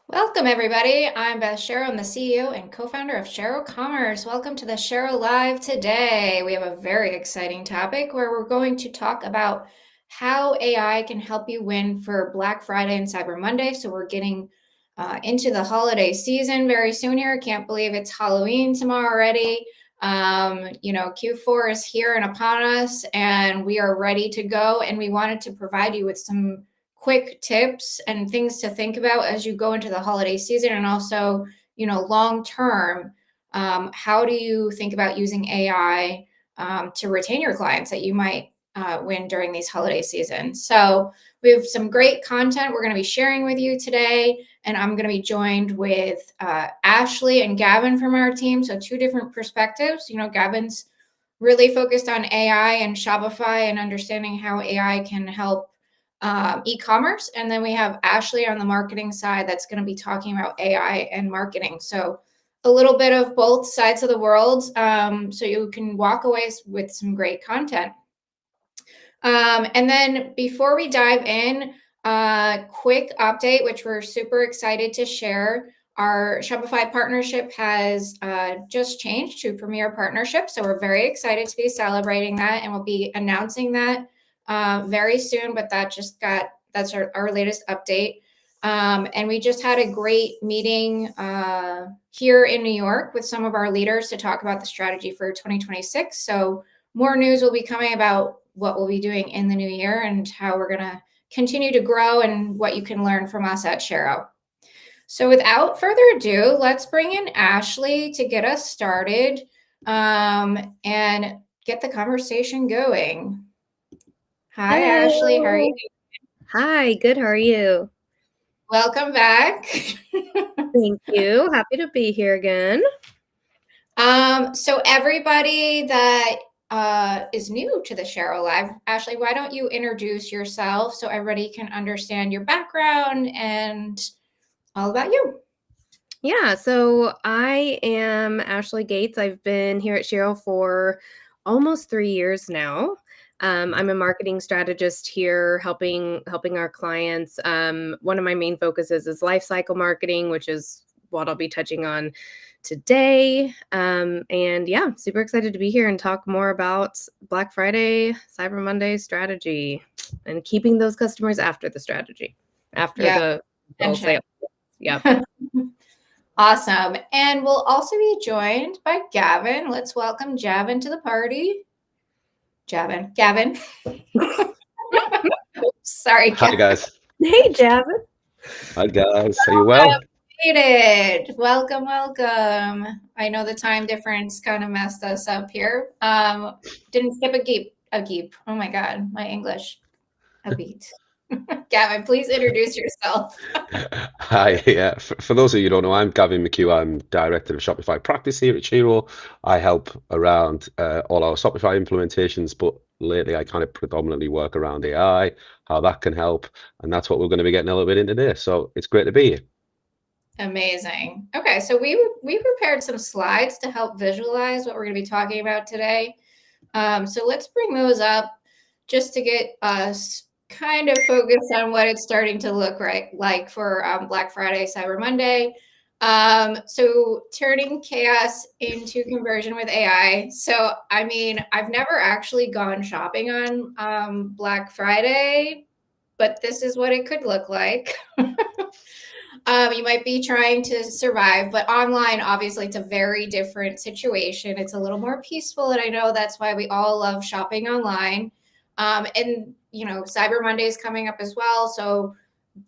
Welcome, everybody. I'm Beth Shero. I'm the CEO and co-founder of Shero Commerce. Welcome to the Shero Live today. We have a very exciting topic where we're going to talk about how AI can help you win for Black Friday and Cyber Monday. So we're getting into the holiday season very soon here. Can't believe it's Halloween tomorrow already. Q4 is here and upon us, and we are ready to go. And we wanted to provide you with some quick tips and things to think about as you go into the holiday season, and also, long term, how do you think about using AI to retain your clients that you might win during these holiday seasons? So we have some great content we're going to be sharing with you today, and I'm going to be joined with Ashley and Gavin from our team. So two different perspectives. Gavin's really focused on AI and Shopify and understanding how AI can help e-commerce. And then we have Ashley on the marketing side that's going to be talking about AI and marketing. So a little bit of both sides of the world, so you can walk away with some great content. And then before we dive in, quick update, which we're super excited to share. Our Shopify partnership has just changed to Premier Partnership. So we're very excited to be celebrating that, and we'll be announcing that very soon, but that's our latest update. And we just had a great meeting here in New York with some of our leaders to talk about the strategy for 2026. So more news will be coming about what we'll be doing in the new year and how we're going to continue to grow and what you can learn from us at Shero. So without further ado, let's bring in Ashley to get us started and get the conversation going. Hi, Hello. Ashley. How are you? Hi, good. How are you? Welcome back. Thank you. Happy to be here again. So everybody that is new to the Shero Live, Ashley, why don't you introduce yourself so everybody can understand your background and all about you? Yeah, so I am Ashley Gates. I've been here at Shero for almost 3 years now. I'm a marketing strategist here, helping our clients. One of my main focuses is lifecycle marketing, which is what I'll be touching on today. And yeah, super excited to be here and talk more about Black Friday, Cyber Monday strategy, and keeping those customers after the strategy, after Yeah, the full attention. sale. Yep. Awesome. And we'll also be joined by Gavin. Let's welcome Gavin to the party. Gavin. Sorry, Hi Gavin. guys. Hey, Javin. Hi guys. Are you well? Welcome, welcome. I know the time difference kind of messed us up here. Didn't skip a geep. Oh my God, my English. A beat. Gavin, please introduce yourself. Hi. Yeah. For those of you who don't know, I'm Gavin McHugh. I'm director of Shopify practice here at Shero. I help around all our Shopify implementations, but lately I kind of predominantly work around AI, how that can help, and that's what we're going to be getting a little bit into today. So it's great to be here. Amazing. Okay, so we prepared some slides to help visualize what we're going to be talking about today. So let's bring those up just to get us kind of focused on what it's starting to look like for Black Friday, Cyber Monday. So turning chaos into conversion with AI. So, I mean, I've never actually gone shopping on Black Friday, but this is what it could look like. You might be trying to survive, but online, obviously, it's a very different situation. It's a little more peaceful, and I know that's why we all love shopping online. And Cyber Monday is coming up as well, so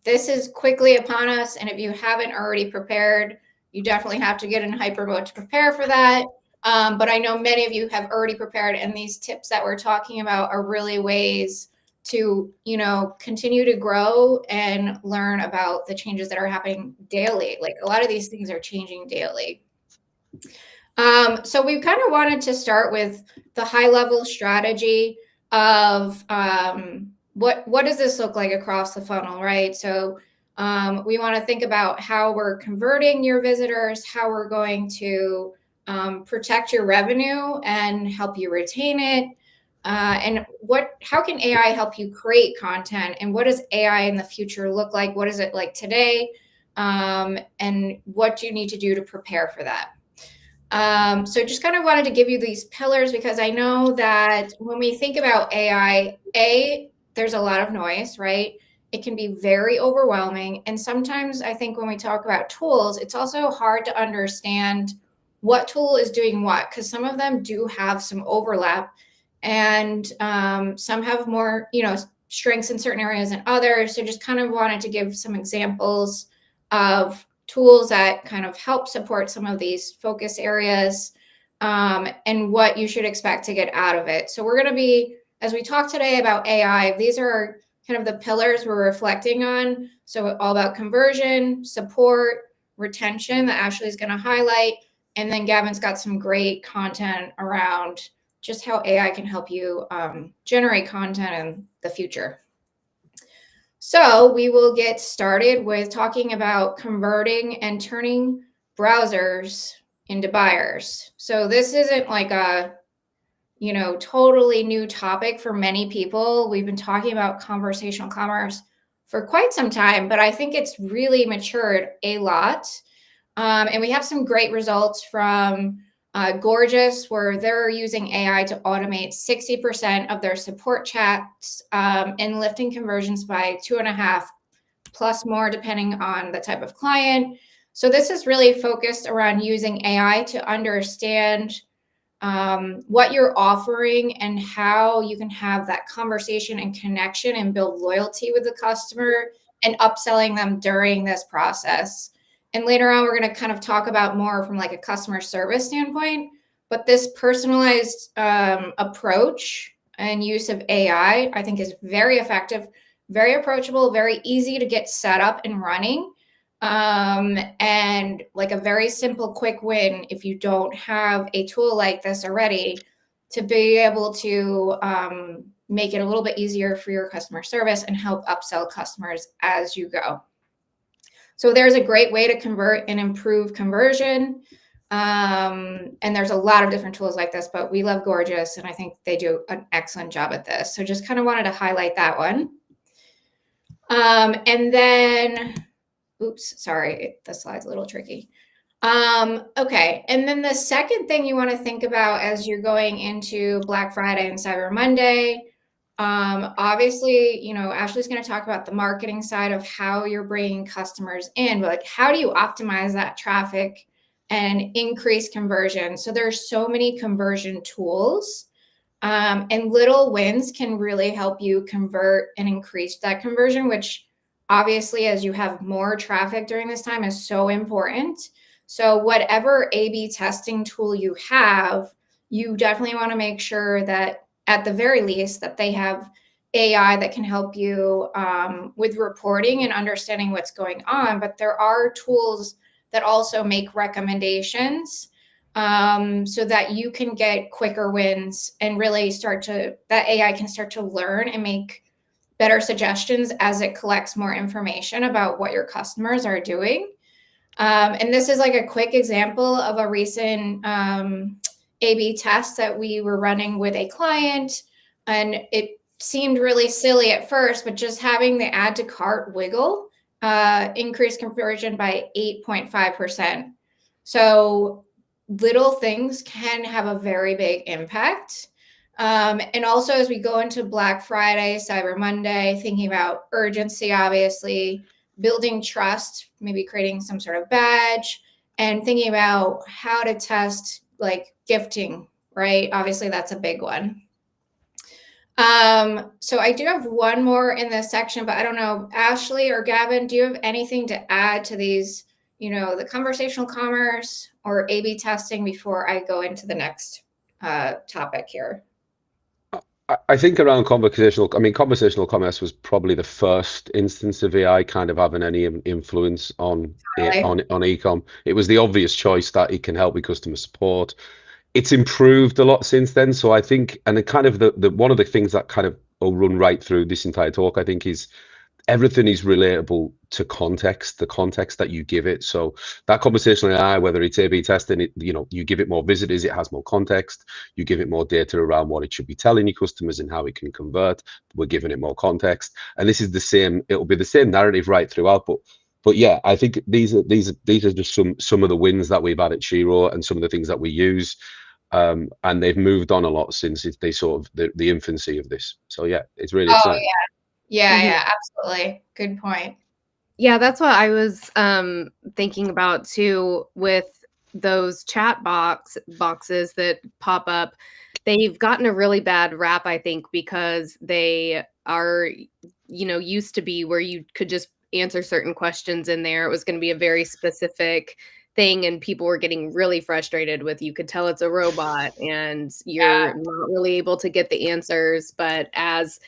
this is quickly upon us. And if you haven't already prepared, you definitely have to get in hyper mode to prepare for that. But I know many of you have already prepared, and these tips that we're talking about are really ways to continue to grow and learn about the changes that are happening daily. Like, a lot of these things are changing daily. So we kind of wanted to start with the high level strategy of what does this look like across the funnel, right? So we want to think about how we're converting your visitors, how we're going to protect your revenue and help you retain it. And how can AI help you create content, and what does AI in the future look like? What is it like today? and what do you need to do to prepare for that. So just kind of wanted to give you these pillars because I know that when we think about AI, there's a lot of noise, right? It can be very overwhelming. And sometimes I think when we talk about tools, it's also hard to understand what tool is doing what, because some of them do have some overlap and some have more, strengths in certain areas than others. So just kind of wanted to give some examples of tools that kind of help support some of these focus areas, and what you should expect to get out of it. So we're going to be, as we talk today about AI, these are kind of the pillars we're reflecting on. So all about conversion, support, retention that Ashley's going to highlight. And then Gavin's got some great content around just how AI can help you generate content in the future. So we will get started with talking about converting and turning browsers into buyers. So this isn't like a, totally new topic for many people. We've been talking about conversational commerce for quite some time, but I think it's really matured a lot. And we have some great results from Gorgeous, where they're using AI to automate 60% of their support chats, and lifting conversions by 2.5 plus more, depending on the type of client. So this is really focused around using AI to understand what you're offering and how you can have that conversation and connection and build loyalty with the customer and upselling them during this process. And later on, we're going to kind of talk about more from like a customer service standpoint, but this personalized approach and use of AI, I think is very effective, very approachable, very easy to get set up and running. And like a very simple, quick win if you don't have a tool like this already, to be able to make it a little bit easier for your customer service and help upsell customers as you go. So there's a great way to convert and improve conversion. And there's a lot of different tools like this, but we love Gorgeous, and I think they do an excellent job at this. So just kind of wanted to highlight that one. And then, oops, sorry, the slide's a little tricky. Okay, and then the second thing you want to think about as you're going into Black Friday and Cyber Monday, obviously, Ashley's going to talk about the marketing side of how you're bringing customers in, but like, how do you optimize that traffic and increase conversion? So there's so many conversion tools, and little wins can really help you convert and increase that conversion, which obviously, as you have more traffic during this time, is so important. So whatever A/B testing tool you have, you definitely want to make sure that at the very least that they have AI that can help you with reporting and understanding what's going on. But there are tools that also make recommendations, so that you can get quicker wins and really that AI can start to learn and make better suggestions as it collects more information about what your customers are doing. And this is like a quick example of a recent A/B test that we were running with a client. And it seemed really silly at first, but just having the add to cart wiggle increased conversion by 8.5%. So little things can have a very big impact. And also, as we go into Black Friday, Cyber Monday, thinking about urgency, obviously, building trust, maybe creating some sort of badge, and thinking about how to test like gifting, right? Obviously, that's a big one. So I do have one more in this section, but I don't know, Ashley or Gavin, do you have anything to add to these, the conversational commerce or A/B testing before I go into the next topic here? I think around conversational commerce was probably the first instance of AI kind of having any influence on e-com. It was the obvious choice that it can help with customer support. It's improved a lot since then. So I think, and it kind of the one of the things that kind of will run right through this entire talk, I think, is everything is relatable to context, the context that you give it. So that conversational AI, whether it's A/B testing, you give it more visitors, it has more context. You give it more data around what it should be telling your customers and how it can convert. We're giving it more context, and this is the same. It'll be the same narrative right throughout, but But yeah, I think these are just some of the wins that we've had at Shero and some of the things that we use. And they've moved on a lot since they sort of the infancy of this. So yeah, it's really Oh, exciting. yeah, Mhm. yeah, absolutely. Good point. Yeah, that's what I was thinking about too with those boxes that pop up. They've gotten a really bad rap, I think, because they are, used to be where you could just answer certain questions in there. It was going to be a very specific thing, and people were getting really frustrated with you could tell it's a robot and you're Yeah. not really able to get the answers. But as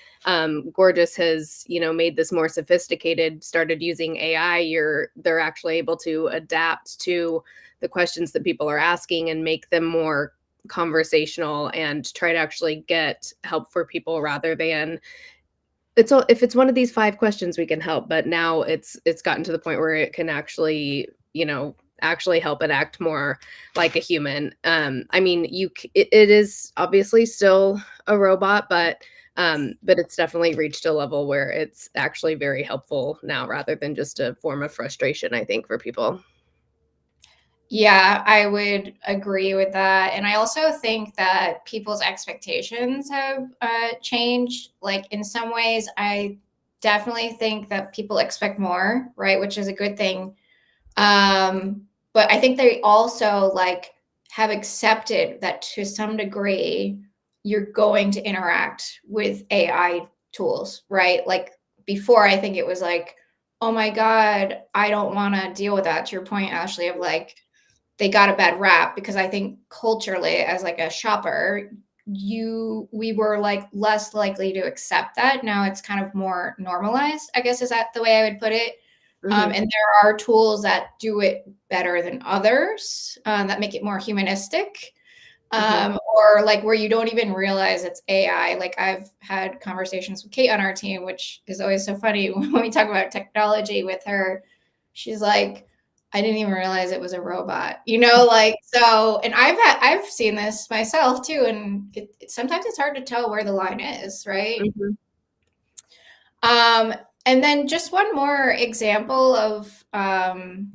Gorgeous has, made this more sophisticated, started using AI, they're actually able to adapt to the questions that people are asking and make them more conversational and try to actually get help for people rather than if it's one of these 5 questions we can help, but now it's gotten to the point where it can actually, actually help it act more like a human. I mean, it is obviously still a robot, but it's definitely reached a level where it's actually very helpful now rather than just a form of frustration, I think, for people. Yeah, I would agree with that. And I also think that people's expectations have changed. Like in some ways, I definitely think that people expect more, right? Which is a good thing. But I think they also like have accepted that to some degree, you're going to interact with AI tools, right? Like before, I think it was like, oh my God, I don't want to deal with that. To your point, Ashley, of like, they got a bad rap because I think culturally as like a shopper, we were like less likely to accept that. Now it's kind of more normalized, I guess is that the way I would put it. Mhm, And there are tools that do it better than others, that make it more humanistic, mhm, or like where you don't even realize it's AI. Like I've had conversations with Kate on our team, which is always so funny when we talk about technology with her. She's like, I didn't even realize it was a robot, like so. And I've seen this myself too, and sometimes it's hard to tell where the line is, right? mhm. Um, and then just one more example of I'm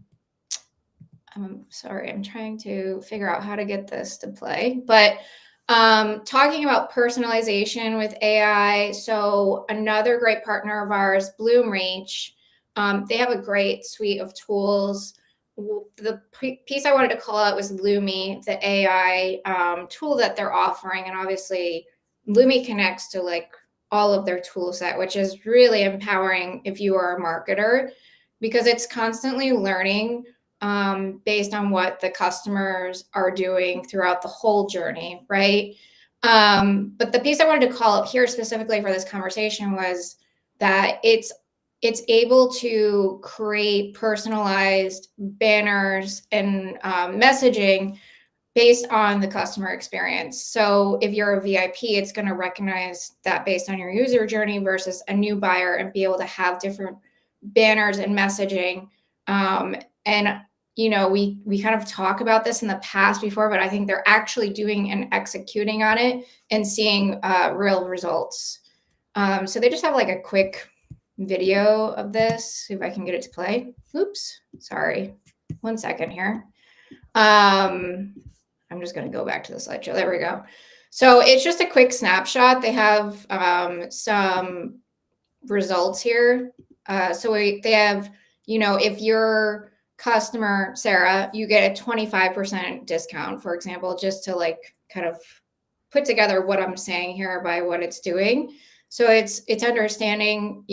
sorry, I'm trying to figure out how to get this to play. But talking about personalization with AI, so another great partner of ours, Bloomreach, they have a great suite of tools. The piece I wanted to call out was Lumi, the AI tool that they're offering, and obviously Lumi connects to like all of their tool set, which is really empowering if you are a marketer because it's constantly learning based on what the customers are doing throughout the whole journey, right? But the piece I wanted to call up here specifically for this conversation was that it's able to create personalized banners and messaging based on the customer experience. So if you're a VIP, it's going to recognize that based on your user journey versus a new buyer and be able to have different banners and messaging. And we kind of talk about this in the past before, but I think they're actually doing and executing on it and seeing real results. So they just have like a quick video of this. See if I can get it to play. Oops, sorry. 1 second here. I'm just going to go back to the slideshow. There we go. So it's just a quick snapshot. They have some results here. They have, if you're customer Sarah, you get a 25% discount, for example, just to like kind of put together what I'm saying here by what it's doing. So it's understanding,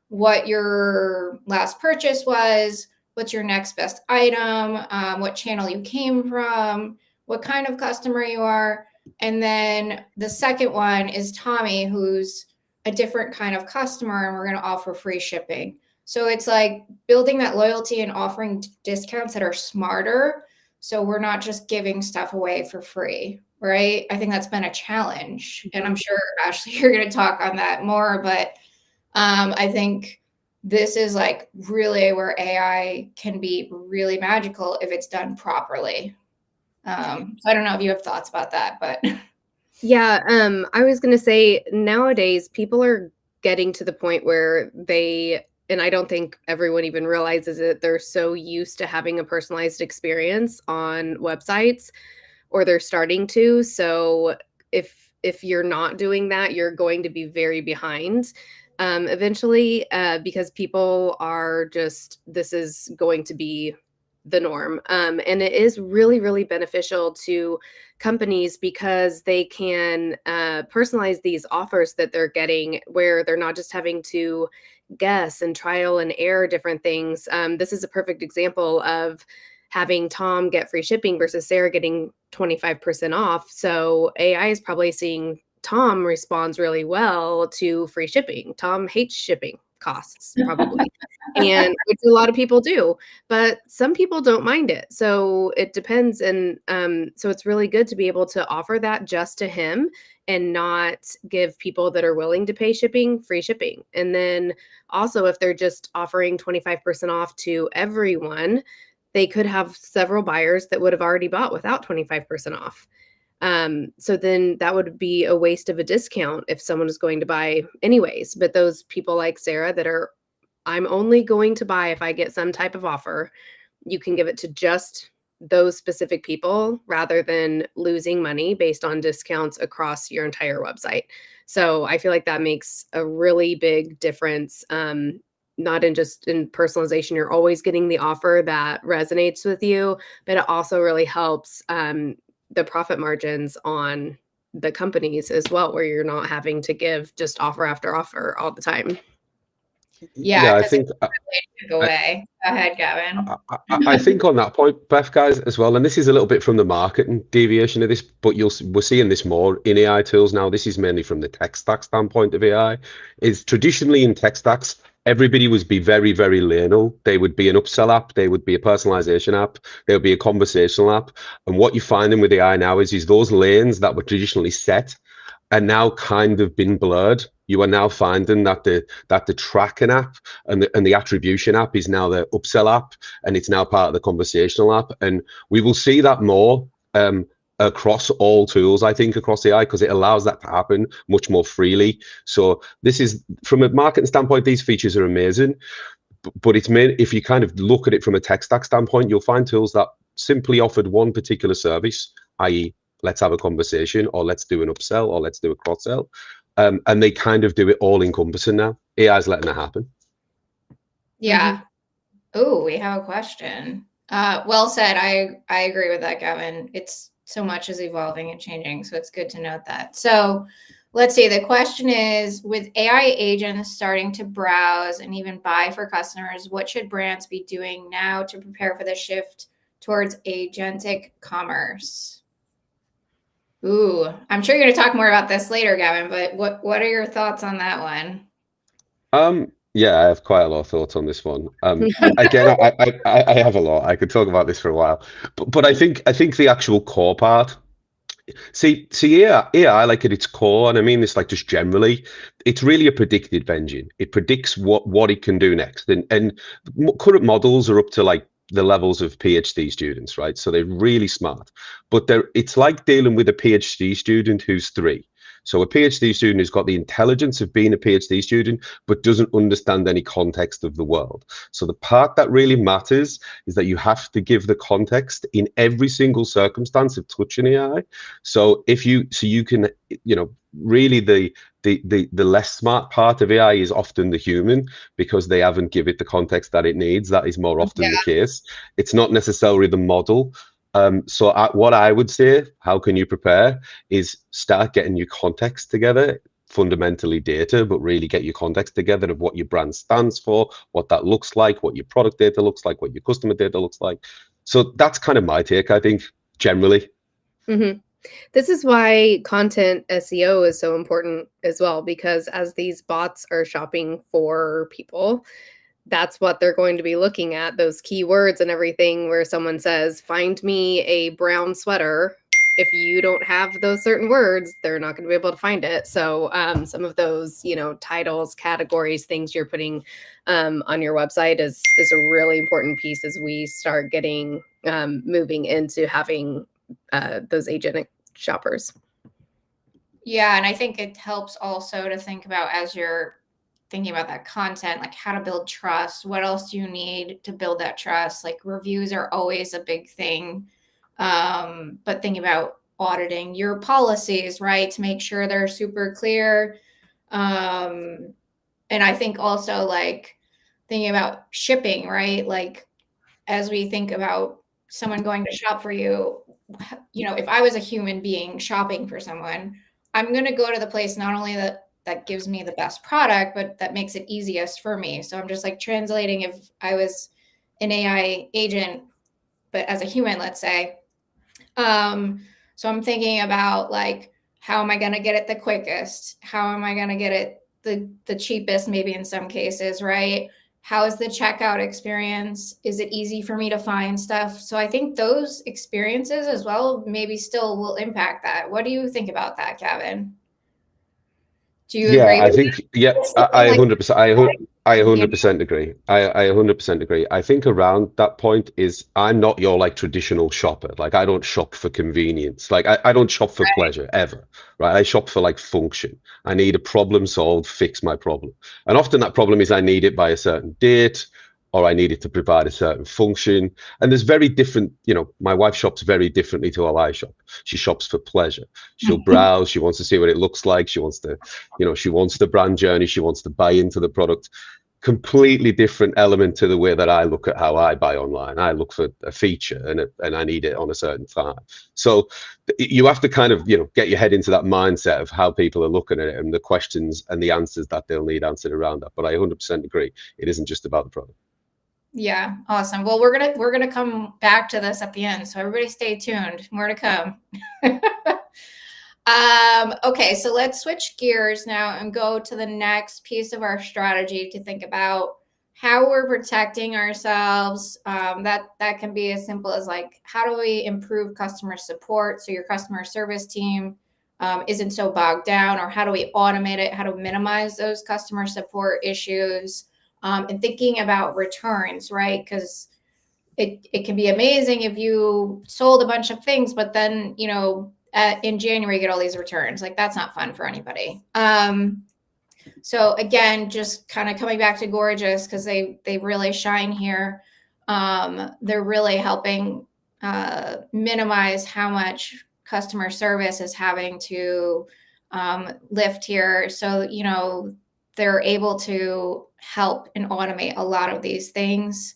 what your last purchase was, what's your next best item, what channel you came from, what kind of customer you are. And then the second one is Tommy, who's a different kind of customer, and we're going to offer free shipping. So it's like building that loyalty and offering discounts that are smarter. So we're not just giving stuff away for free, right? I think that's been a challenge. And I'm Mhm. sure, Ashley, you're going to talk on that more. But I think this is like really where AI can be really magical if it's done properly. So I don't know if you have thoughts about that, but Yeah, I was gonna say nowadays people are getting to the point where they and I don't think everyone even realizes it, they're so used to having a personalized experience on websites, or they're starting to. So if you're not doing that, you're going to be very behind eventually, because people are just, this is going to be the norm. And it is really, really beneficial to companies because they can personalize these offers that they're getting, where they're not just having to guess and trial and error different things. This is a perfect example of having Tom get free shipping versus Sarah getting 25% off. So AI is probably seeing Tom responds really well to free shipping. Tom hates shipping costs, probably. And which a lot of people do, but some people don't mind it. So it depends. And so it's really good to be able to offer that just to him and not give people that are willing to pay shipping free shipping. And then also, if they're just offering 25% off to everyone, they could have several buyers that would have already bought without 25% off. So then that would be a waste of a discount if someone is going to buy anyways. But those people like Sarah that are, I'm only going to buy if I get some type of offer, you can give it to just those specific people rather than losing money based on discounts across your entire website. So I feel like that makes a really big difference. Not in just in personalization, you're always getting the offer that resonates with you, but it also really helps the profit margins on the companies as well, where you're not having to give just offer after offer all the time. Yeah, Yeah, I because it's think took away. Go ahead, Gavin. I think on that point, Beth, guys, as well, and this is a little bit from the marketing deviation of this, but we're seeing this more in AI tools now. This is mainly from the tech stack standpoint of AI. Is traditionally in tech stacks, everybody would be very, very linear. They would be an upsell app, they would be a personalization app, they would be a conversational app. And what you're finding with AI now is those lanes that were traditionally set are now kind of been blurred. You are now finding that the tracking app and the attribution app is now the upsell app, and it's now part of the conversational app. And we will see that more across all tools, I think, across AI, because it allows that to happen much more freely. So this is, from a marketing standpoint, these features are amazing. But it's made, if you kind of look at it from a tech stack standpoint, you'll find tools that simply offered one particular service, i.e., let's have a conversation, or let's do an upsell, or let's do a cross sell. And they kind of do it all encompassing now. AI is letting it happen. Yeah. Oh, we have a question. Well said. I agree with that, Gavin. It's so much is evolving and changing, so it's good to note that. So let's see. The question is, with AI agents starting to browse and even buy for customers, what should brands be doing now to prepare for the shift towards agentic commerce? Ooh, I'm sure you're going to talk more about this later, Gavin, but what are your thoughts on that one? Yeah, I have quite a lot of thoughts on this one. Again, I have a lot. I could talk about this for a while, but I think the actual core part. See, AI, like at its core, and I mean this like just generally, it's really a predictive engine. It predicts what it can do next, and current models are up to like the levels of PhD students, right? So they're really smart, but it's like dealing with a PhD student who's three. So a PhD student who's got the intelligence of being a PhD student, but doesn't understand any context of the world. So the part that really matters is that you have to give the context in every single circumstance of touching AI. So you can, really the less smart part of AI is often the human, because they haven't given it the context that it needs. That is more often the case. It's not necessarily the model. What I would say, how can you prepare, is start getting your context together, fundamentally data, but really get your context together of what your brand stands for, what that looks like, what your product data looks like, what your customer data looks like. So that's kind of my take, I think, generally. Mm-hmm. This is why content SEO is so important as well, because as these bots are shopping for people, that's what they're going to be looking at, those keywords and everything, where someone says, find me a brown sweater. If you don't have those certain words, they're not going to be able to find it. So some of those, titles, categories, things you're putting on your website is a really important piece as we start getting moving into having those agent shoppers. Yeah, and I think it helps also to think about, as you're thinking about that content, like how to build trust. What else do you need to build that trust? Like reviews are always a big thing. But thinking about auditing your policies, right, to make sure they're super clear. And I think also like thinking about shipping, right? Like as we think about someone going to shop for you, if I was a human being shopping for someone, I'm going to go to the place not only that gives me the best product, but that makes it easiest for me. So I'm just like translating if I was an AI agent, but as a human, let's say. So I'm thinking about like, how am I going to get it the quickest? How am I going to get it the cheapest, maybe in some cases, right? How is the checkout experience? Is it easy for me to find stuff? So I think those experiences as well maybe still will impact that. What do you think about that, Kevin? Do you Yeah, agree I with think yeah, that? I Like, 100%, I you 100% agree. I 100% agree. I think around that point is I'm not your like traditional shopper. Like I don't shop for convenience. Like I don't shop for pleasure ever, right? I shop for like function. I need a problem solved, fix my problem. And often that problem is I need it by a certain date or I need it to provide a certain function. And there's very different, my wife shops very differently to how I shop. She shops for pleasure. She'll know? browse, she wants to see what it looks like, she wants the brand journey, she wants to buy into the product. Completely different element to the way that I look at how I buy online. I look for a feature and I need it on a certain time. So you have to kind of get your head into that mindset of how people are looking at it and the questions and the answers that they'll need answered around that. But I 100% agree. It isn't just about the product. Yeah, awesome. Well, we're gonna come back to this at the end, so everybody stay tuned. More to come. Okay, so let's switch gears now and go to the next piece of our strategy to think about how we're protecting ourselves. That can be as simple as like, how do we improve customer support so your customer service team isn't so bogged down, or how do we automate it? How to minimize those customer support issues, and thinking about returns, right? Because it can be amazing if you sold a bunch of things, but then in January you get all these returns. Like that's not fun for anybody. So again, just kind of coming back to Gorgeous because they really shine here. They're really helping minimize how much customer service is having to lift here. So they're able to help and automate a lot of these things,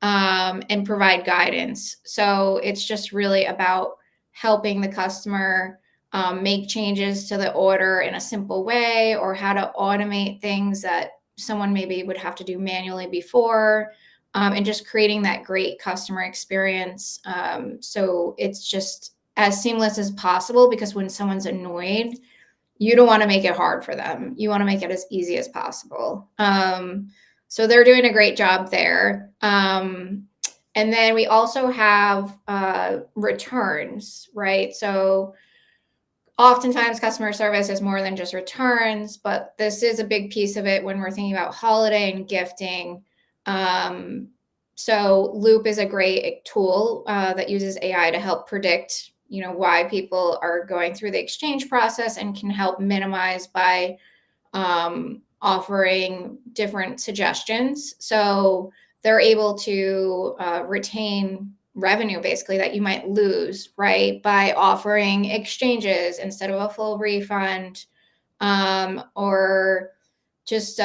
and provide guidance. So it's just really about helping the customer make changes to the order in a simple way, or how to automate things that someone maybe would have to do manually before, and just creating that great customer experience. So it's just as seamless as possible, because when someone's annoyed, you don't want to make it hard for them. You want to make it as easy as possible. So they're doing a great job there. And then we also have returns, right? So oftentimes customer service is more than just returns, but this is a big piece of it when we're thinking about holiday and gifting. So Loop is a great tool that uses AI to help predict why people are going through the exchange process, and can help minimize by offering different suggestions. So they're able to retain revenue basically that you might lose, right, by offering exchanges instead of a full refund, or just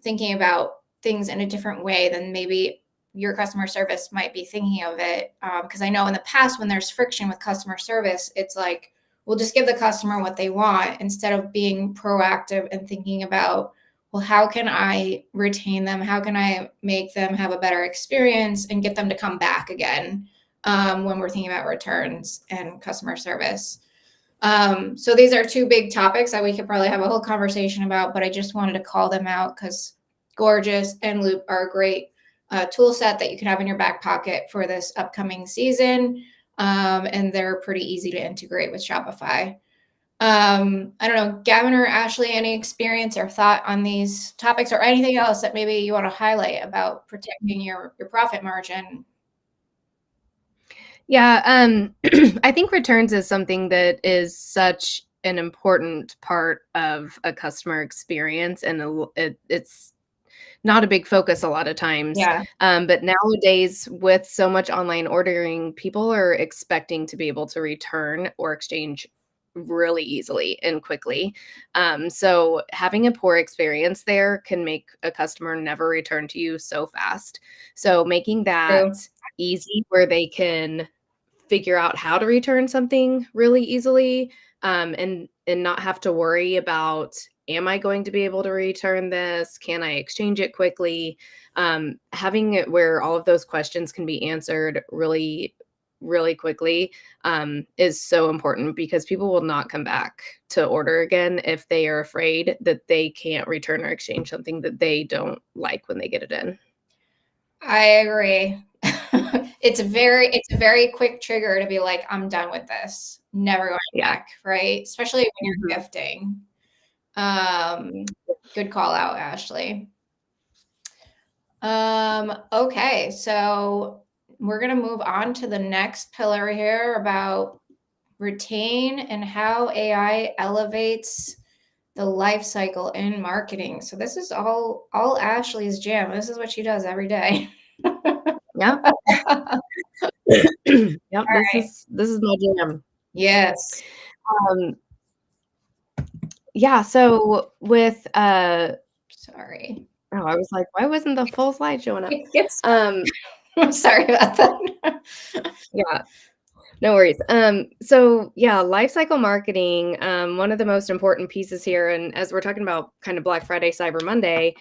thinking about things in a different way than maybe your customer service might be thinking of it. Because I know in the past, when there's friction with customer service, it's like, we'll just give the customer what they want instead of being proactive and thinking about, well, how can I retain them? How can I make them have a better experience and get them to come back again, when we're thinking about returns and customer service. So these are two big topics that we could probably have a whole conversation about, but I just wanted to call them out because Gorgeous and Loop are a great tool set that you can have in your back pocket for this upcoming season. And they're pretty easy to integrate with Shopify. I don't know, Gavin or Ashley, any experience or thought on these topics, or anything else that maybe you want to highlight about protecting your profit margin? Yeah, I think returns is something that is such an important part of a customer experience, and it's not a big focus a lot of times. Yeah. But nowadays, with so much online ordering, people are expecting to be able to return or exchange really easily and quickly. So having a poor experience there can make a customer never return to you so fast. So making that True. easy where they can figure out how to return something really easily, and not have to worry about, am I going to be able to return this? Can I exchange it quickly? Having it where all of those questions can be answered really quickly, is so important, because people will not come back to order again if they are afraid that they can't return or exchange something that they don't like when they get it in. I agree. It's a very quick trigger to be like, I'm done with this. Never going Yeah. back, right? Especially when Mhm. you're gifting. Good call out, Ashley. Okay, so we're gonna move on to the next pillar here about retain and how AI elevates the life cycle in marketing. So this is all Ashley's jam. This is what she does every day. Yeah. Yep, this is my jam. Yes. Um, yeah, so with, Sorry. oh, I was like, "Why wasn't the full slide showing up?" Yes. Um, Sorry about that. yeah, no worries. So yeah, lifecycle marketing, one of the most important pieces here, and as we're talking about kind of Black Friday, Cyber Monday,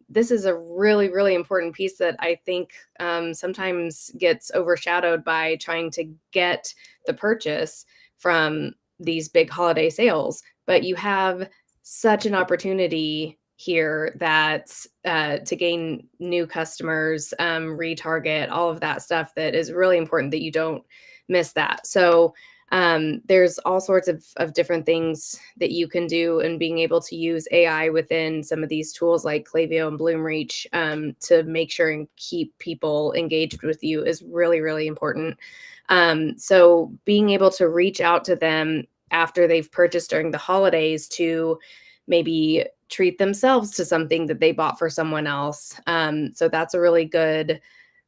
this is a really important piece that I think sometimes gets overshadowed by trying to get the purchase from these big holiday sales. But you have such an opportunity here that to gain new customers, retarget, all of that stuff, that is really important that you don't miss that. So there's all sorts of different things that you can do, and being able to use AI within some of these tools like Klaviyo and Bloomreach, to make sure and keep people engaged with you is really important. So being able to reach out to them after they've purchased during the holidays to maybe treat themselves to something that they bought for someone else. So that's a really good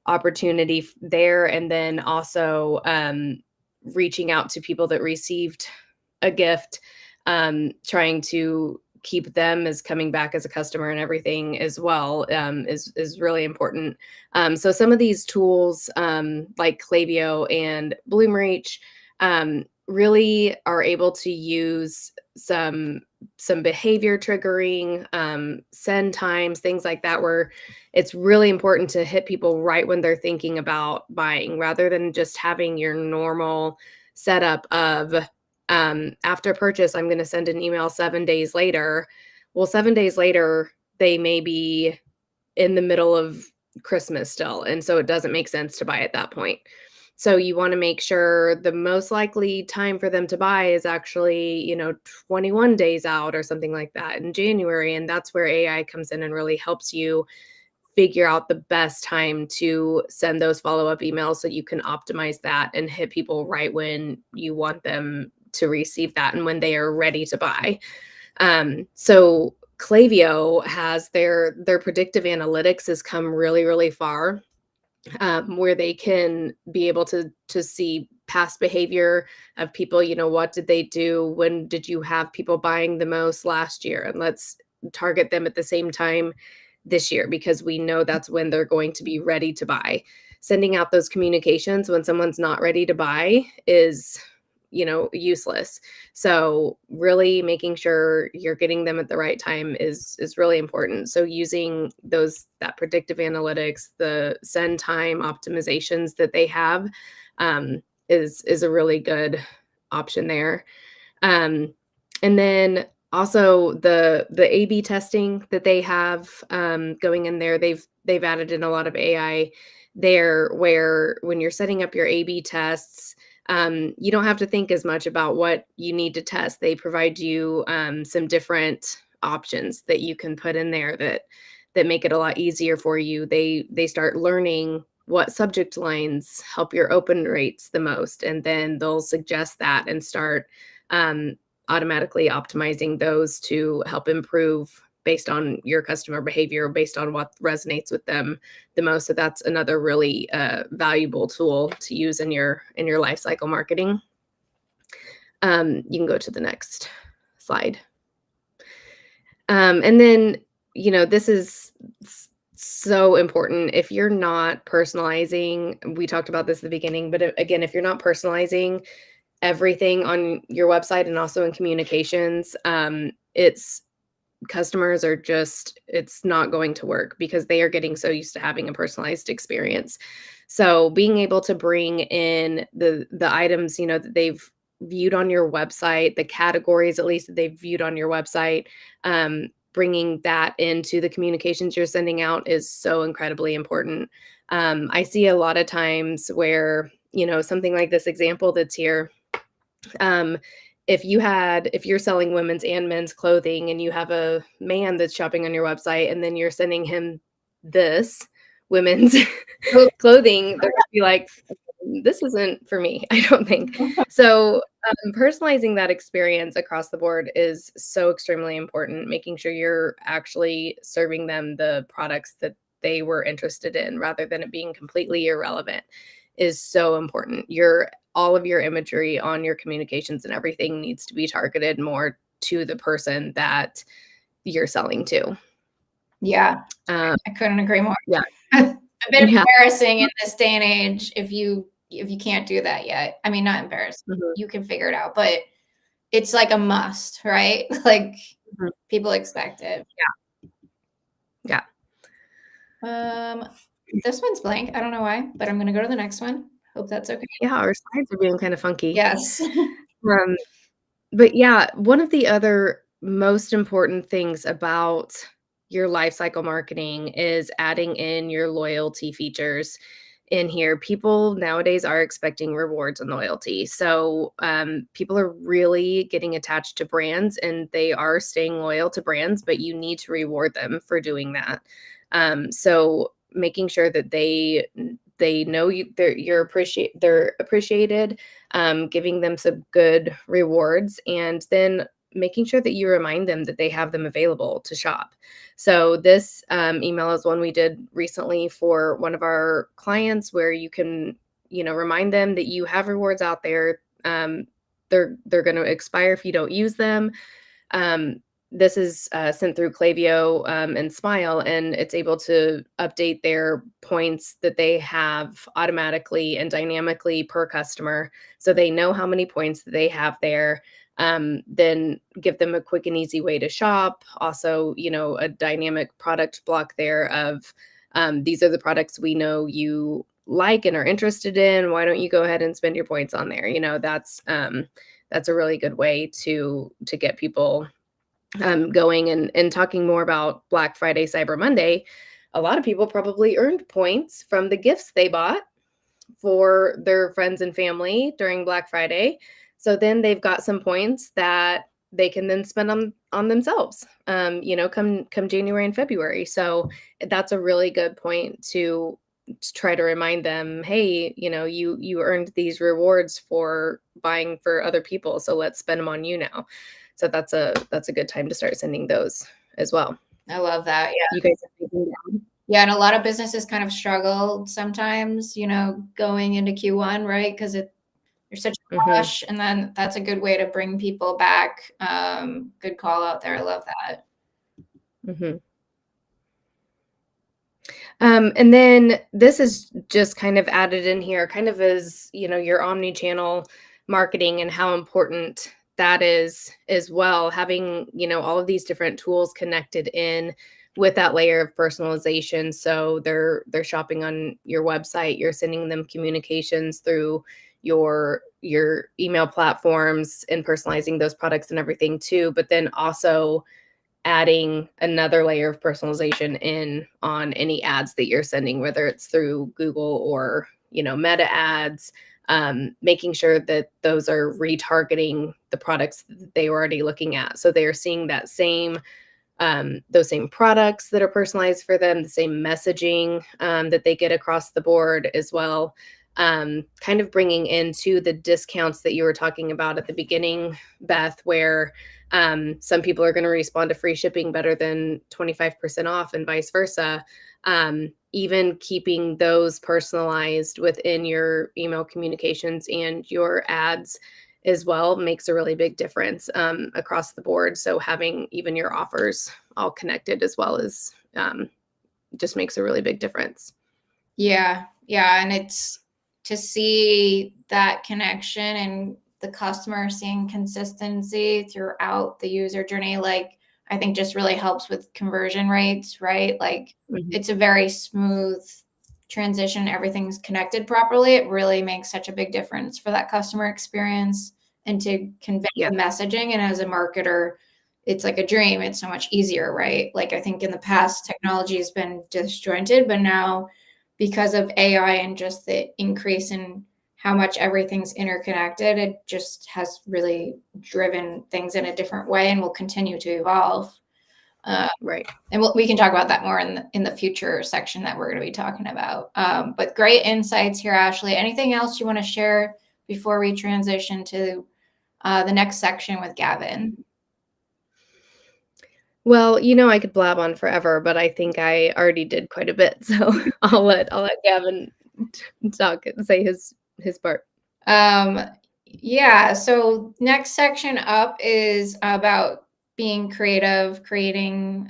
opportunity there. And then also reaching out to people that received a gift, trying to keep them as coming back as a customer and everything as well, is really important. So some of these tools, like Klaviyo and Bloomreach, really are able to use some behavior triggering, send times, things like that, where it's really important to hit people right when they're thinking about buying, rather than just having your normal setup of, after purchase, I'm going to send an email 7 days later. Well, 7 days later, they may be in the middle of Christmas still. And so it doesn't make sense to buy at that point. So you want to make sure the most likely time for them to buy is actually, 21 days out or something like that in January. And that's where AI comes in and really helps you figure out the best time to send those follow-up emails, so you can optimize that and hit people right when you want them to receive that and when they are ready to buy. So Klaviyo has their predictive analytics has come really far, where they can be able to see past behavior of people. What did they do? When did you have people buying the most last year? And let's target them at the same time this year, because we know that's when they're going to be ready to buy. Sending out those communications when someone's not ready to buy is, useless. So really making sure you're getting them at the right time is really important. So using that predictive analytics, the send time optimizations that they have, is a really good option there. And then also the A/B testing that they have, going in there, they've added in a lot of AI there, where when you're setting up your A/B tests, you don't have to think as much about what you need to test. They provide you some different options that you can put in there that make it a lot easier for you. They start learning what subject lines help your open rates the most, and then they'll suggest that and start um, automatically optimizing those to help improve based on your customer behavior, based on what resonates with them the most. So that's another really valuable tool to use in your life cycle marketing. You can go to the next slide. And then, this is so important. If you're not personalizing, we talked about this at the beginning, but again, if you're not personalizing everything on your website and also in communications, it's customers are just, it's not going to work because they are getting so used to having a personalized experience. So being able to bring in the items, that they've viewed on your website, the categories at least that they've viewed on your website, bringing that into the communications you're sending out is so incredibly important. I see a lot of times where, something like this example that's here, if you're selling women's and men's clothing and you have a man that's shopping on your website and then you're sending him this women's clothing, they're gonna be like, this isn't for me, I don't think. So personalizing that experience across the board is so extremely important, making sure you're actually serving them the products that they were interested in rather than it being completely irrelevant is so important. All of your imagery on your communications and everything needs to be targeted more to the person that you're selling to. Yeah, I couldn't agree more. Yeah. A bit embarrassing in this day and age if you can't do that yet. I mean, not embarrassing. Mhm. You can figure it out, but it's like a must, right? Like people expect it. Yeah. This one's blank. I don't know why, but I'm gonna go to the next one. Hope that's okay. Yeah, our slides are being kind of funky. Yes. But yeah, one of the other most important things about your life cycle marketing is adding in your loyalty features in here. People nowadays are expecting rewards and loyalty. So people are really getting attached to brands and they are staying loyal to brands, but you need to reward them for doing that. So making sure that they know they're appreciated, giving them some good rewards, and then making sure that you remind them that they have them available to shop. So this email is one we did recently for one of our clients where you can, remind them that you have rewards out there. They're going to expire if you don't use them. This is sent through Klaviyo and Smile, and it's able to update their points that they have automatically and dynamically per customer. So they know how many points that they have there. Then give them a quick and easy way to shop. Also, a dynamic product block there of these are the products we know you like and are interested in. Why don't you go ahead and spend your points on there? That's a really good way to get people going and talking more about Black Friday, Cyber Monday. A lot of people probably earned points from the gifts they bought for their friends and family during Black Friday. So then they've got some points that they can then spend on themselves, come January and February. So that's a really good point to try to remind them, hey, you earned these rewards for buying for other people. So let's spend them on you now. So that's a good time to start sending those as well. I love that. Yeah. You guys are thinking down. Yeah, and a lot of businesses kind of struggle sometimes, going into Q1, right? Because you're such a rush, and then that's a good way to bring people back. Good call out there. I love that. And then this is just kind of added in here, kind of as, your omni-channel marketing and how important that is as well. Having, all of these different tools connected in with that layer of personalization. So they're shopping on your website, you're sending them communications through your email platforms and personalizing those products and everything too, but then also adding another layer of personalization in on any ads that you're sending, whether it's through Google or, Meta ads, making sure that those are retargeting the products that they were already looking at. So they're seeing that those same products that are personalized for them, the same messaging that they get across the board as well. kind of bringing into the discounts that you were talking about at the beginning, Beth, where some people are going to respond to free shipping better than 25% off and vice versa. Even keeping those personalized within your email communications and your ads as well makes a really big difference across the board. So having even your offers all connected as well as just makes a really big difference. Yeah. And it's to see that connection and the customer seeing consistency throughout the user journey, like I think just really helps with conversion rates, right? Like it's a very smooth transition. Everything's connected properly. It really makes such a big difference for that customer experience and to convey the messaging. And as a marketer, it's like a dream. It's so much easier, right? Like I think in the past, technology has been disjointed, but now because of AI and just the increase in how much everything's interconnected, it just has really driven things in a different way and will continue to evolve. Right. And we can talk about that more in the future section that we're going to be talking about. But great insights here, Ashley. Anything else you want to share before we transition to the next section with Gavin? Well, I could blab on forever, but I think I already did quite a bit. So I'll let Gavin talk and say his part. Yeah. So next section up is about being creative, creating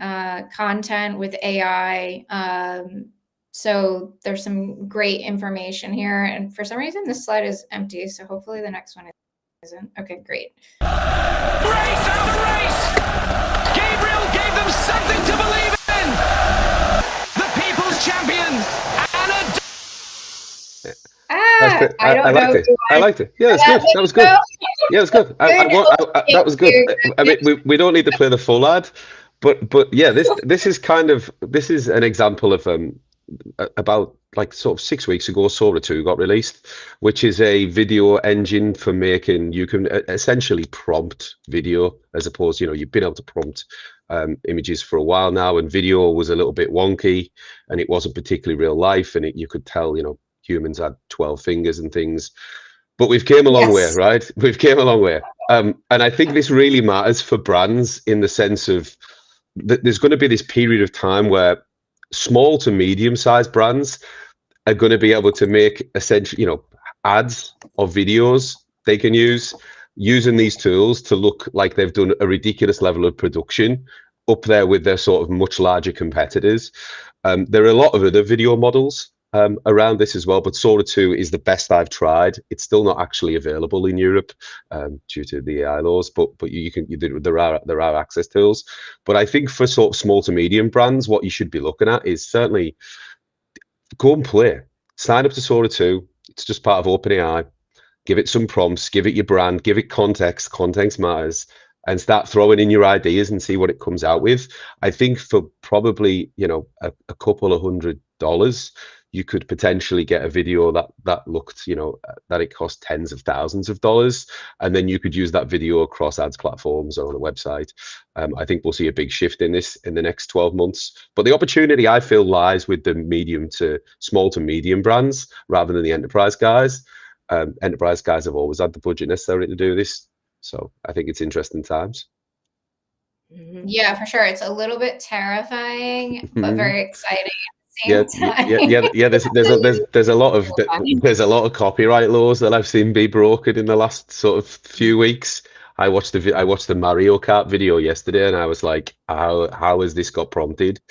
content with AI. So there's some great information here. And for some reason, this slide is empty. So hopefully the next one isn't. Okay, great. Race after race! Gabriel gave them something to believe in! The people's champion, Anna. I liked it. I liked it. Yeah, it's good. That was good. Yeah, it was good. That was good. I mean, we don't need to play the full ad, but yeah, this is an example of about like sort of 6 weeks ago, Sora 2 got released, which is a video engine for making, you can essentially prompt video as opposed, you've been able to prompt images for a while now, and video was a little bit wonky and it wasn't particularly real life, and you could tell, humans had 12 fingers and things, but we've came a long way, right? We've came a long way. And I think this really matters for brands in the sense of that there's going to be this period of time where small to medium-sized brands are going to be able to make essentially, ads or videos they can use using these tools to look like they've done a ridiculous level of production up there with their sort of much larger competitors. There are a lot of other video models around this as well, but Sora 2 is the best I've tried. It's still not actually available in Europe due to the AI laws, but there are access tools. But I think for sort of small to medium brands, what you should be looking at is certainly go and play. Sign up to Sora 2. It's just part of OpenAI. Give it some prompts, give it your brand, give it context. Context matters. And start throwing in your ideas and see what it comes out with. I think for probably, a couple of $100, you could potentially get a video that looked, that it cost tens of thousands of dollars, and then you could use that video across ads platforms or on a website. I think we'll see a big shift in this in the next 12 months. But the opportunity, I feel, lies with the small to medium brands rather than the enterprise guys. Enterprise guys have always had the budget necessary to do this. So I think it's interesting times. Yeah, for sure. It's a little bit terrifying, but very exciting. Yeah. There's a lot of copyright laws that I've seen be broken in the last sort of few weeks. I watched the Mario Kart video yesterday, and I was like, how has this got prompted?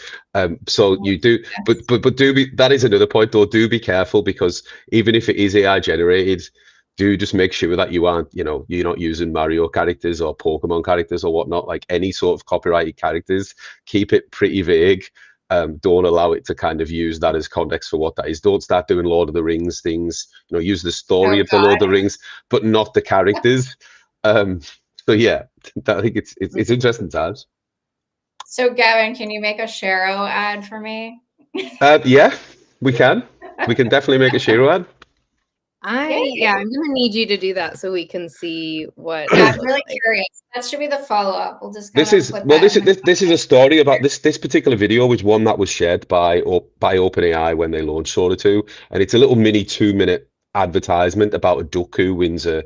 So you do, but that is another point though. Do be careful, because even if it is AI generated, do just make sure that you aren't, you're not using Mario characters or Pokemon characters or whatnot, like any sort of copyrighted characters. Keep it pretty vague. Don't allow it to kind of use that as context for what that is. Don't start doing Lord of the Rings things. Use the story of the Lord of the Rings, but not the characters. So yeah, I think it's interesting times. So Gavin, can you make a Shero ad for me? Yeah, we can. We can definitely make a Shero ad. I'm gonna need you to do that so we can see what. Yeah, I'm really curious. That should be the follow-up. We'll just this is a story about this particular video was one that was shared by OpenAI when they launched Sora 2, and it's a little mini 2-minute advertisement about a duck who wins a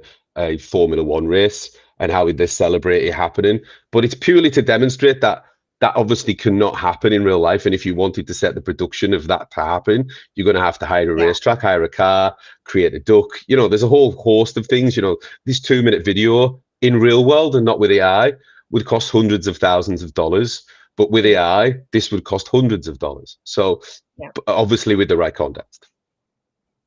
Formula One race and how they celebrate it happening. But it's purely to demonstrate that that obviously cannot happen in real life. And if you wanted to set the production of that to happen, you're going to have to hire a Yeah. racetrack, hire a car, create a duck. You know, there's a whole host of things. You know, this 2-minute video in real world and not with AI would cost hundreds of thousands of dollars. But with AI, this would cost hundreds of dollars. So Yeah. obviously with the right context.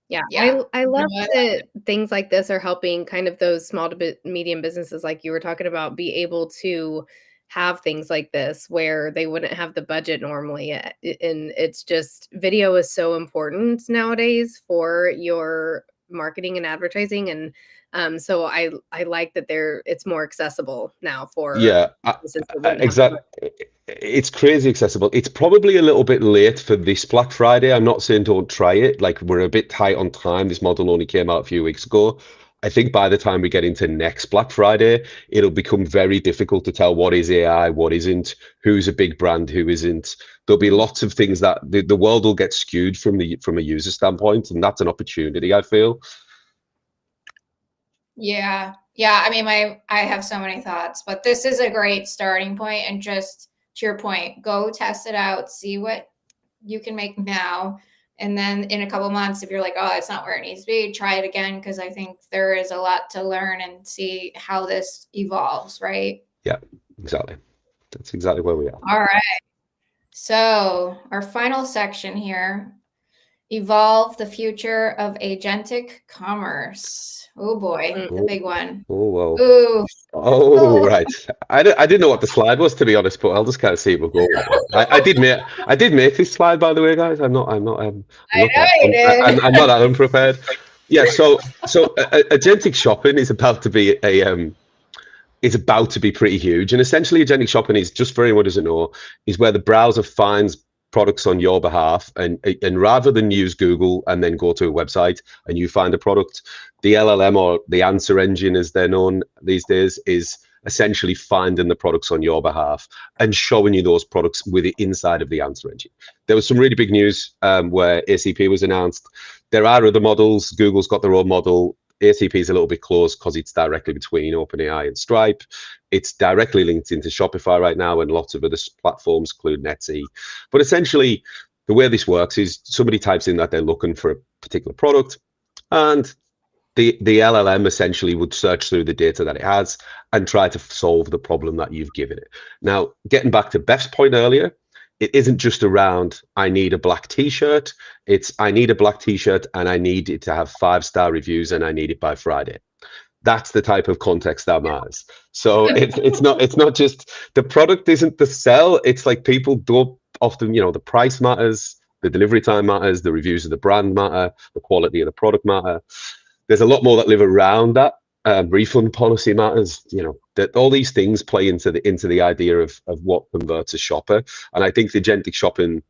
Yeah, Yeah. I love No, I that things like this are helping kind of those small to medium businesses like you were talking about be able to have things like this where they wouldn't have the budget normally. And it's just video is so important nowadays for your marketing and advertising. And so I like that it's more accessible now for Yeah, businesses that wouldn't have the budget. exactly. It's crazy accessible. It's probably a little bit late for this Black Friday. I'm not saying don't try it. Like we're a bit tight on time. This model only came out a few weeks ago. I think by the time we get into next Black Friday, it'll become very difficult to tell what is AI, what isn't, who's a big brand, who isn't. There'll be lots of things that the world will get skewed from a user standpoint, and that's an opportunity, I feel. Yeah. Yeah. I mean, I have so many thoughts, but this is a great starting point. And just to your point, go test it out, see what you can make now. And then in a couple months, if you're like, oh, it's not where it needs to be, try it again. Cause I think there is a lot to learn and see how this evolves, right? Yeah, exactly. That's exactly where we are. All right. So our final section here, evolve the future of agentic commerce. Oh boy, the big one. Oh, well. Ooh. Oh, right. I didn't know what the slide was, to be honest, but I'll just kind of see it will go. I did make this slide, by the way, guys. I'm not I know you did. I'm not that unprepared. Yeah. So agentic shopping is about to be is about to be pretty huge, and essentially agentic shopping is, just for anyone who doesn't know, is where the browser finds products on your behalf, and rather than use Google and then go to a website and you find a product, the LLM, or the answer engine as they're known these days, is essentially finding the products on your behalf and showing you those products with it inside of the answer engine. There was some really big news where ACP was announced. There are other models. Google's got their own model. ACP is a little bit closed because it's directly between OpenAI and Stripe. It's directly linked into Shopify right now and lots of other platforms, including Etsy. But essentially, the way this works is somebody types in that they're looking for a particular product, and the LLM essentially would search through the data that it has and try to solve the problem that you've given it. Now, getting back to Beth's point earlier, it isn't just around, I need a black t-shirt. It's, I need a black t-shirt and I need it to have 5-star reviews and I need it by Friday. That's the type of context that matters. So it's not just, the product isn't the sell. It's like people don't often, the price matters, the delivery time matters, the reviews of the brand matter, the quality of the product matter. There's a lot more that live around that. Refund policy matters. That all these things play into the idea of what converts a shopper. And I think the agentic shopping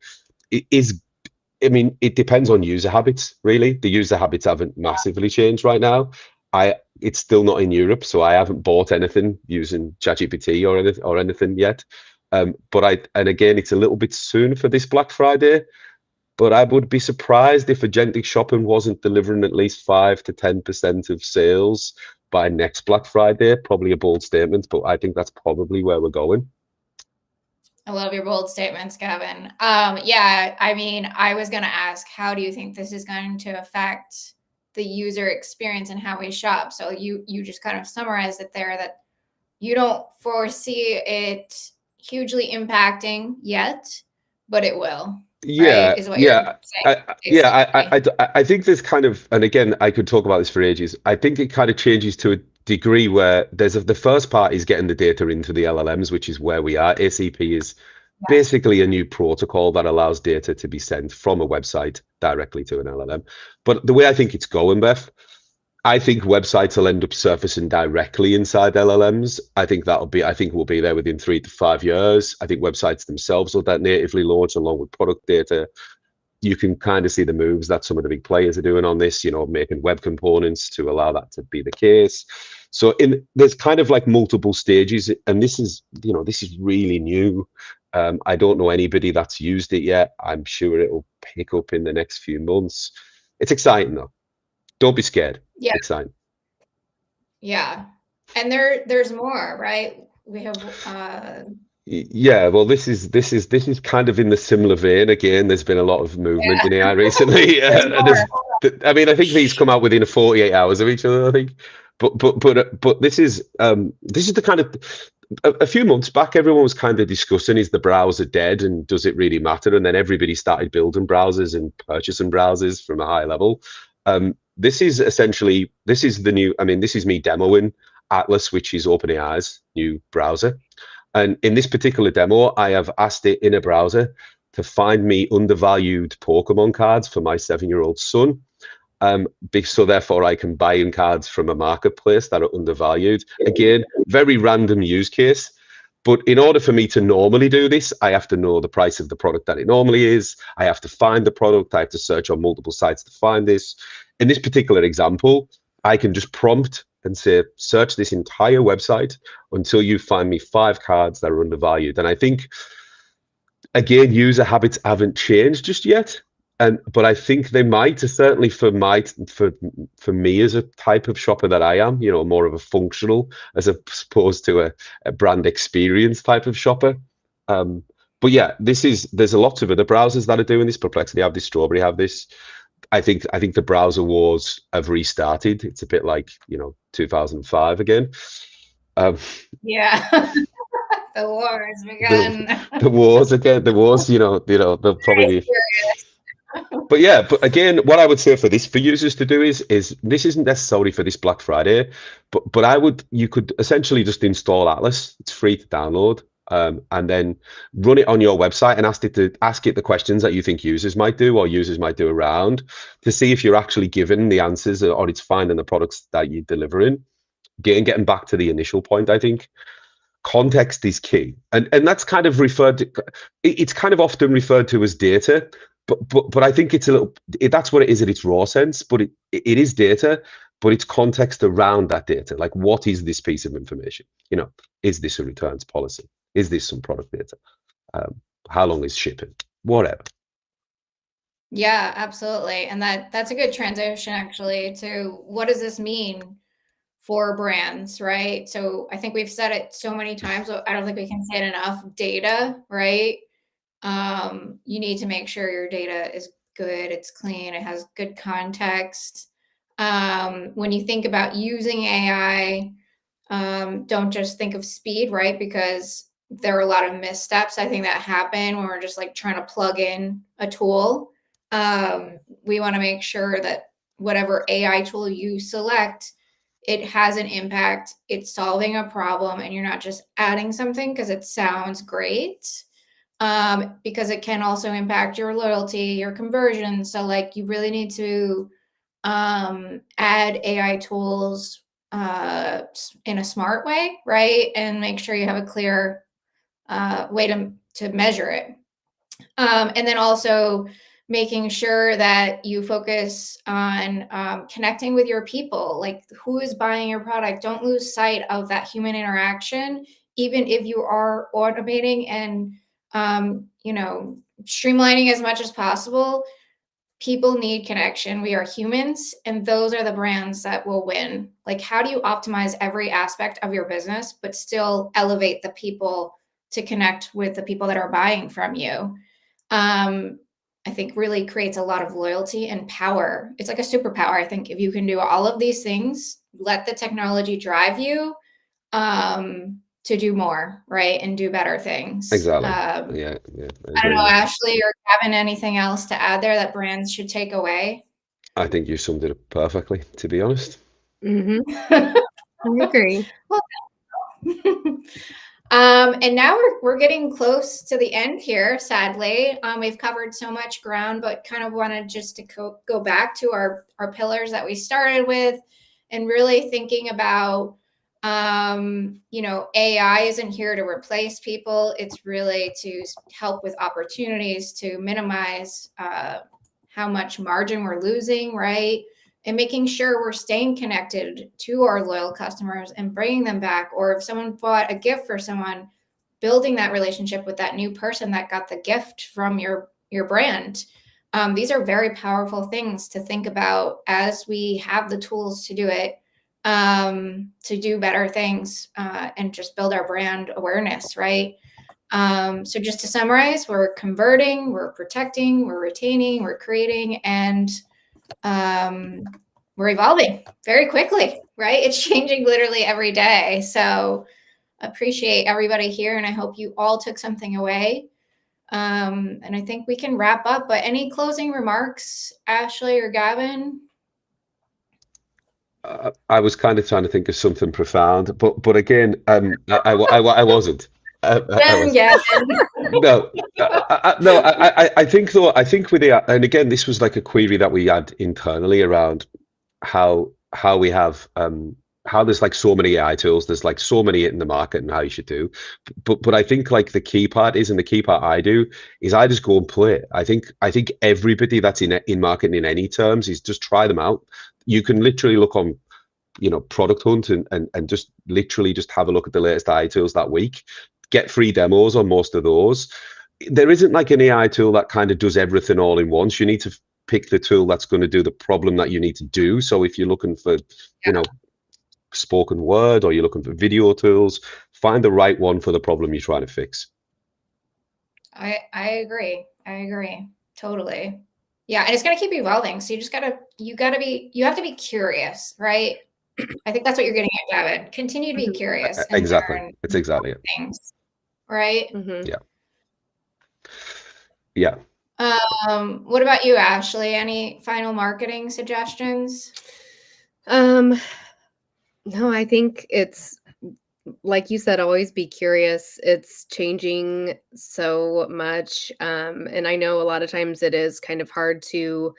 is, it depends on user habits, really. The user habits haven't massively changed right now. It's still not in Europe, so I haven't bought anything using ChatGPT or anything yet. And again, it's a little bit soon for this Black Friday. But I would be surprised if agentic shopping wasn't delivering at least 5 to 10% of sales by next Black Friday. Probably a bold statement, but I think that's probably where we're going. I love your bold statements, Gavin. Yeah, I was going to ask, how do you think this is going to affect the user experience and how we shop? So you just kind of summarized it there, that you don't foresee it hugely impacting yet, but it will. Yeah, right, is what you're saying. I think there's kind of, and again, I could talk about this for ages. I think it kind of changes to a degree where the first part is getting the data into the LLMs, which is where we are. ACP is basically a new protocol that allows data to be sent from a website directly to an LLM. But the way I think it's going, Beth, I think websites will end up surfacing directly inside LLMs. I think we'll be there within 3 to 5 years. I think websites themselves will that natively launch along with product data. You can kind of see the moves that some of the big players are doing on this, making web components to allow that to be the case. So there's kind of like multiple stages, and this is really new. I don't know anybody that's used it yet. I'm sure it will pick up in the next few months. It's exciting though. don't be scared. Yeah. Exciting. Yeah. And there's more, right? We have Yeah, well, this is kind of in the similar vein. Again, there's been a lot of movement in AI recently. there's And more. I mean, I think these come out within 48 hours of each other, I think. But this is the kind of a few months back, everyone was kind of discussing, is the browser dead and does it really matter? And then everybody started building browsers and purchasing browsers from a high level. This is the new. I mean, this is me demoing Atlas, which is OpenAI's new browser. And in this particular demo, I have asked it in a browser to find me undervalued Pokemon cards for my 7-year-old son. So therefore I can buy in cards from a marketplace that are undervalued. Again, very random use case. But in order for me to normally do this, I have to know the price of the product that it normally is. I have to find the product. I have to search on multiple sites to find this. In this particular example, I can just prompt and say, search this entire website until you find me 5 cards that are undervalued. And I think, again, user habits haven't changed just yet. But I think they might, certainly for me as a type of shopper that I am, more of a functional as opposed to a brand experience type of shopper. But yeah, there's a lot of other browsers that are doing this. Perplexity have this, Strawberry have this. I think the browser wars have restarted. It's a bit like 2005 again. Yeah. The war has begun. The wars again. The wars. They'll probably be. But yeah, but again, what I would say for users to do is this isn't necessarily for this Black Friday, but you could essentially just install Atlas. It's free to download, and then run it on your website and ask it the questions that you think users might do or users might do around to see if you're actually given the answers or it's finding the products that you're delivering. Again, getting back to the initial point, I think context is key, and that's kind of it's kind of often referred to as data. But I think it's that's what it is in its raw sense, but it is data, but it's context around that data. Like, what is this piece of information? Is this a returns policy? Is this some product data? How long is shipping? Whatever. Yeah, absolutely. And that's a good transition actually to what does this mean for brands, right? So I think we've said it so many times, I don't think we can say it enough. Data, right? You need to make sure your data is good, it's clean, it has good context. When you think about using AI, don't just think of speed, right? Because there are a lot of missteps I think that happen when we're just like trying to plug in a tool. We want to make sure that whatever AI tool you select, it has an impact, it's solving a problem, and you're not just adding something because it sounds great. Because it can also impact your loyalty, your conversion. So like you really need to add AI tools in a smart way, right? And make sure you have a clear way to measure it. And then also making sure that you focus on connecting with your people, like who is buying your product. Don't lose sight of that human interaction, even if you are automating and streamlining as much as possible. People need connection. We are humans, and those are the brands that will win. Like, how do you optimize every aspect of your business, but still elevate the people to connect with the people that are buying from you? I think really creates a lot of loyalty and power. It's like a superpower. I think if you can do all of these things, let the technology drive you to do more, right? And do better things. Exactly. Yeah. I don't agree. know, Ashley or Kevin, anything else to add there that brands should take away? I think you summed it up perfectly, to be honest. I agree. Well, and now we're getting close to the end here, sadly. We've covered so much ground, but kind of wanted just to go back to our pillars that we started with and really thinking about, AI isn't here to replace people. It's really to help with opportunities to minimize how much margin we're losing, right? And making sure we're staying connected to our loyal customers and bringing them back. Or if someone bought a gift for someone, building that relationship with that new person that got the gift from your brand. These are very powerful things to think about as we have the tools to do it, to do better things, and just build our brand awareness, right? So just to summarize, we're converting, we're protecting, we're retaining, we're creating, and we're evolving very quickly, right? It's changing literally every day. So appreciate everybody here, and I hope you all took something away. And I think we can wrap up, but any closing remarks, Ashley or Gavin? I was kind of trying to think of something profound, but again, I wasn't. I Done, was Gavin. no, no. I think though. I think with the and again, this was like a query that we had internally around how we have how there's like so many AI tools. There's like so many in the market and how you should do. But I think like the key part is, and the key part I do is I just go and play. I think everybody that's in marketing in any terms is just try them out. You can literally look on, Product Hunt and just literally just have a look at the latest AI tools that week. Get free demos on most of those. There isn't like an AI tool that kind of does everything all in once. You need to pick the tool that's going to do the problem that you need to do. So if you're looking for, spoken word, or you're looking for video tools, find the right one for the problem you're trying to fix. I agree. I agree. Totally. Yeah, and it's going to keep evolving. So you have to be curious, right? I think that's what you're getting at, Gavin. Continue to be curious and Exactly. learn It's exactly it. things, right? Mhm. Yeah. What about you, Ashley? Any final marketing suggestions? No, I think it's like you said, always be curious. It's changing so much. And I know a lot of times it is kind of hard to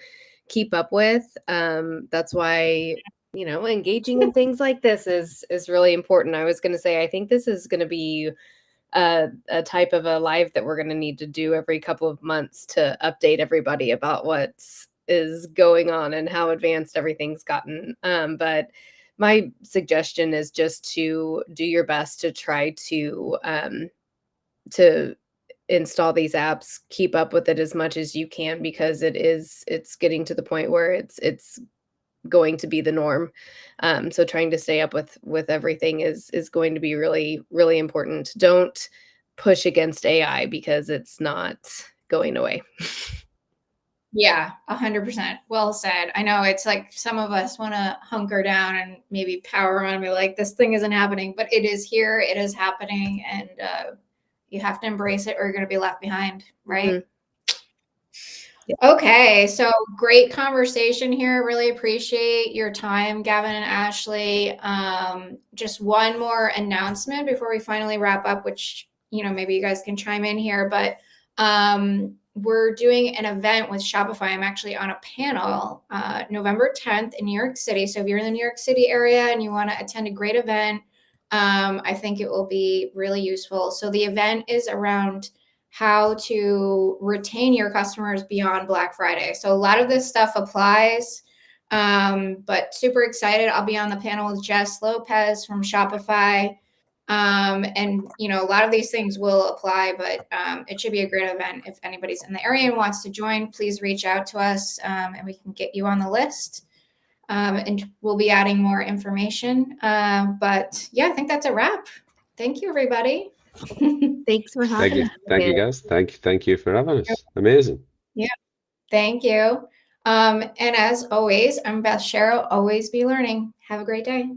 keep up with. That's why, engaging in things like this is really important. I was going to say, I think this is going to be a type of a live that we're going to need to do every couple of months to update everybody about what is going on and how advanced everything's gotten. But my suggestion is just to do your best to try to install these apps, keep up with it as much as you can, because it's getting to the point where it's going to be the norm. So trying to stay up with everything is going to be really, really important. Don't push against AI because it's not going away. Yeah, 100%. Well said. I know it's like some of us want to hunker down and maybe power on and be like, this thing isn't happening, but it is here. It is happening. And you have to embrace it or you're going to be left behind, right? Mhm. Okay, so great conversation here. Really appreciate your time, Gavin and Ashley. Just one more announcement before we finally wrap up, which, maybe you guys can chime in here, but we're doing an event with Shopify. I'm actually on a panel November 10th in New York City. So if you're in the New York City area and you want to attend a great event, I think it will be really useful. So the event is around how to retain your customers beyond Black Friday. So a lot of this stuff applies, but super excited. I'll be on the panel with Jess Lopez from Shopify. And a lot of these things will apply, but it should be a great event. If anybody's in the area and wants to join, please reach out to us, and we can get you on the list. And we'll be adding more information. But yeah, I think that's a wrap. Thank you, everybody. Thank you. Thank you guys. Thank you for having us. Amazing. Yeah, thank you. And as always, I'm Beth Shero. Always be learning. Have a great day.